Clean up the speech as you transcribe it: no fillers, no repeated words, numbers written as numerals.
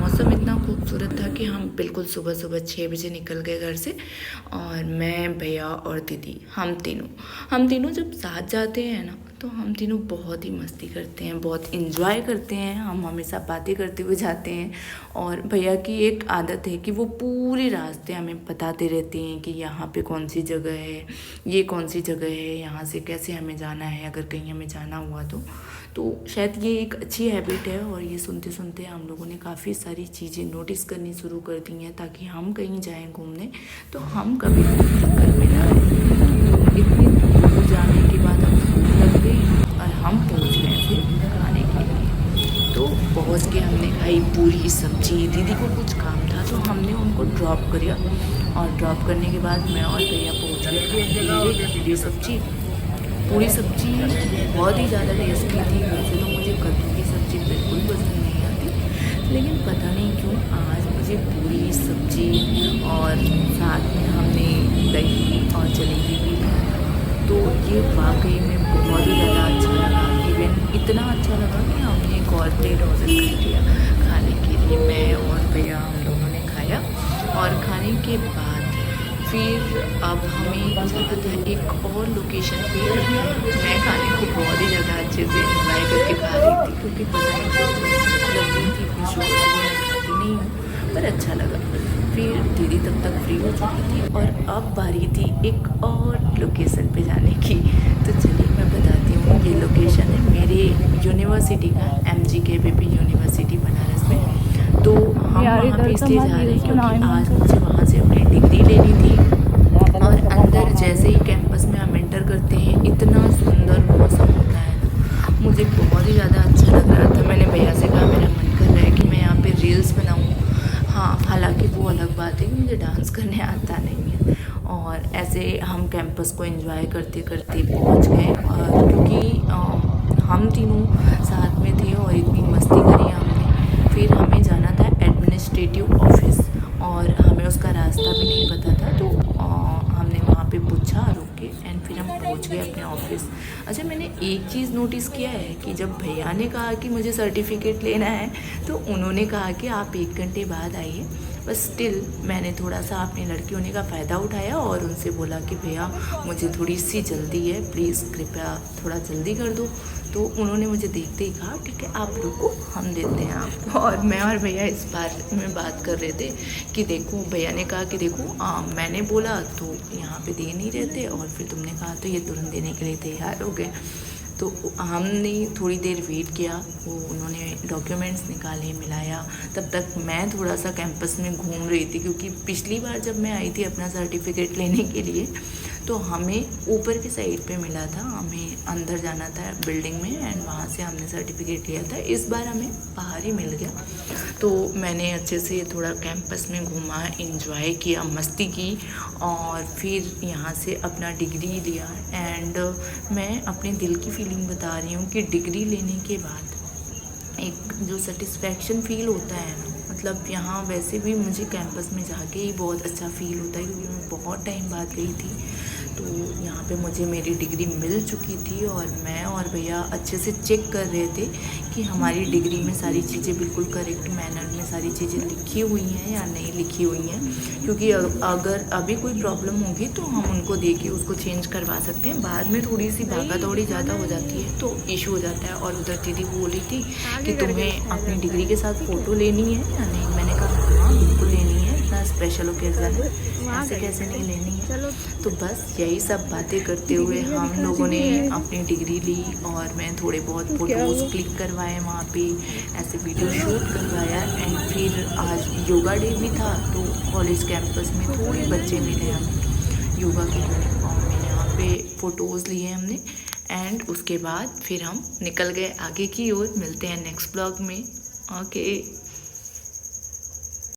मौसम इतना खूबसूरत था कि हम बिल्कुल सुबह सुबह 6 बजे निकल गए घर से। और मैं, भैया और दीदी, हम तीनों जब साथ जाते हैं ना तो हम तीनों बहुत ही मस्ती करते हैं, बहुत इन्जॉय करते हैं। हम हमेशा बातें करते हुए जाते हैं। और भैया की एक आदत है कि वो पूरे रास्ते हमें बताते रहते हैं कि यहाँ पे कौन सी जगह है, ये कौन सी जगह है, यहाँ से कैसे हमें जाना है अगर कहीं हमें जाना हुआ तो शायद ये एक अच्छी हैबिट है। और ये सुनते सुनते हम लोगों ने काफ़ी सारी चीज़ें नोटिस करनी शुरू कर दी हैं ताकि हम कहीं जाएं घूमने तो हम कभी दिक्कत में ना आए। तो इतनी दूर जाने के बाद हम भूख लग गई और हम पहुंच गए फिर खाने के लिए। तो पहुंच के हमने खाई पूरी सब्जी। दीदी को कुछ काम था तो हमने उनको ड्रॉप किया और ड्रॉप करने के बाद मैं और भैया पहुँच गए पूरी सब्जी। पूरी सब्जी बहुत ही ज़्यादा टेस्टी थी। वैसे तो मुझे कद्दू की सब्ज़ी बिल्कुल पसंद नहीं आती, लेकिन पता नहीं क्यों आज मुझे पूरी सब्जी और साथ में हमने दही और जलेबी भी ली। तो ये वाकई में बहुत ही ज़्यादा अच्छा लगा। इवन इतना अच्छा लगा कि हमने एक और प्लेट ऑर्डर कर दिया खाने के लिए। मैं और भैया हम लोगों ने खाया और खाने के बाद फिर अब हमें जाना था एक और लोकेशन पे। मैं खाने को बहुत ही ज़्यादा अच्छे से इंजॉय करके खा रही थी क्योंकि पता नहीं क्यों लग रही थी इतनी सुबह सुबह मैं खाती नहीं हूँ, पर अच्छा लगा। फिर दीदी तब तक फ्री हो चुकी थी और अब बारी थी एक और लोकेशन पे जाने की। तो चलिए मैं बताती हूँ। ये लोकेशन है मेरे यूनिवर्सिटी का, MGKBP यूनिवर्सिटी बनारस में। तो हम वहाँ पे इसलिए जा रहे हैं क्योंकि आज मुझे वहाँ से अपनी डिग्री लेनी थी। और अंदर जैसे ही कैंपस में हम एंटर करते हैं इतना सुंदर मौसम होता है ना, मुझे बहुत ही ज़्यादा अच्छा लग रहा था। मैंने भैया से कहा मेरा मन कर रहा है कि मैं यहाँ पे रील्स बनाऊँ। हाँ, हालांकि वो अलग बात है कि मुझे डांस करने आता नहीं है। और ऐसे हम कैंपस को एंजॉय करते करते पहुँच गए। और क्योंकि हम तीनों साथ में थे और इतनी मस्ती करी हमने। फिर हमें जाना था एडमिनिस्ट्रेटिव ऑफिस और हमें उसका रास्ता भी नहीं पता था। तो हमने वहाँ पे पूछा रुक के एंड फिर हम पहुँच गए अपने ऑफिस। अच्छा, मैंने एक चीज़ नोटिस किया है कि जब भैया ने कहा कि मुझे सर्टिफिकेट लेना है तो उन्होंने कहा कि आप 1 घंटे बाद आइए। बस स्टिल मैंने थोड़ा सा अपनी लड़की होने का फ़ायदा उठाया और उनसे बोला कि भैया मुझे थोड़ी सी जल्दी है, प्लीज़ कृपया थोड़ा जल्दी कर दो। तो उन्होंने मुझे देखते ही कहा ठीक है आप रुको, हम देते हैं आपको। और मैं और भैया इस बारे में बात कर रहे थे कि देखो, भैया ने कहा कि देखो मैंने बोला तो यहाँ पे दे नहीं रहे थे और फिर तुमने कहा तो ये तुरंत देने के लिए तैयार हो गए। तो हमने थोड़ी देर वेट किया, वो उन्होंने डॉक्यूमेंट्स निकाले, मिलाया। तब तक मैं थोड़ा सा कैंपस में घूम रही थी क्योंकि पिछली बार जब मैं आई थी अपना सर्टिफिकेट लेने के लिए तो हमें ऊपर की साइड पे मिला था, हमें अंदर जाना था बिल्डिंग में एंड वहाँ से हमने सर्टिफिकेट लिया था। इस बार हमें बाहर ही मिल गया। तो मैंने अच्छे से थोड़ा कैंपस में घूमा, एंजॉय किया, मस्ती की और फिर यहाँ से अपना डिग्री लिया। एंड मैं अपने दिल की फीलिंग बता रही हूँ कि डिग्री लेने के बाद एक जो सेटिस्फेक्शन फ़ील होता है ना, मतलब यहाँ वैसे भी मुझे कैंपस में जाके ही बहुत अच्छा फ़ील होता है क्योंकि मैं बहुत टाइम बाद गई थी। तो यहाँ पे मुझे मेरी डिग्री मिल चुकी थी और मैं और भैया अच्छे से चेक कर रहे थे कि हमारी डिग्री में सारी चीज़ें बिल्कुल करेक्ट मैनर में सारी चीज़ें लिखी हुई हैं या नहीं लिखी हुई हैं। क्योंकि अगर अभी कोई प्रॉब्लम होगी तो हम उनको दे के उसको चेंज करवा सकते हैं। बाद में थोड़ी सी भागा दौड़ी ज़्यादा हो जाती है तो इशू हो जाता है। और उधर दीदी बोली थी कि तुम्हें अपनी डिग्री के साथ फ़ोटो लेनी है या नहीं। मैंने कहा हाँ बिल्कुल लेनी है, इतना स्पेशल ओकेज़न है, ऐसे कैसे नहीं लेनी है। तो बस यही सब बातें करते हुए हम लोगों ने अपनी डिग्री ली और मैं थोड़े बहुत फ़ोटोज़ क्लिक करवाए वहाँ पे, ऐसे वीडियो शूट करवाया। एंड फिर आज योगा डे भी था तो कॉलेज कैंपस में थोड़े बच्चे मिले हमें योगा के यूनिफॉर्म में, यहाँ पे फ़ोटोज़ लिए हमने। एंड उसके बाद फिर हम निकल गए आगे की ओर। मिलते हैं नेक्स्ट ब्लॉग में। ओके।